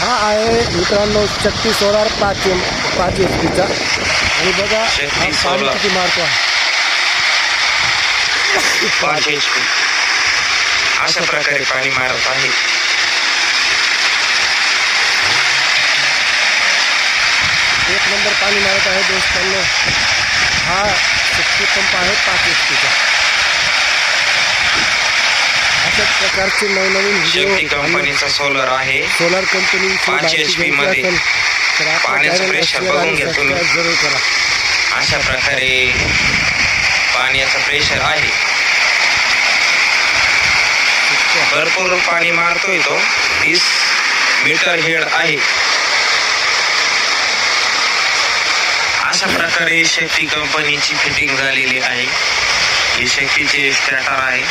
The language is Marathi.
हा आहे मित्रांनो शक्ती सोलार 5 HP चा आणि बघा हा शक्ती पाणी सोलार. किती मारतो आहे. 5 HP अशा प्रकारे पाणी मारत आहे. एक नंबर पाणी मारत आहे दोस्तांनो. हा शक्ती पंप आहे 5 HP चा. अशाच प्रकारचे नवनवीन शक्ती व्हिडिओ कंपनीचा सोलर आहे. सोलार कंपनी 5 HP मध्ये पाण्याचं प्रेशर बघून घ्या तुम्ही. जरूर करा. अशा प्रकारे पाण्याचं प्रेशर आहे. भरपूर पाणी मारतोय तो. 30 मीटर हेड आहे. अशा प्रकारे शक्ती कंपनीची फिटिंग झालेली आहे. ही शक्तीचे स्टार्टर आहे.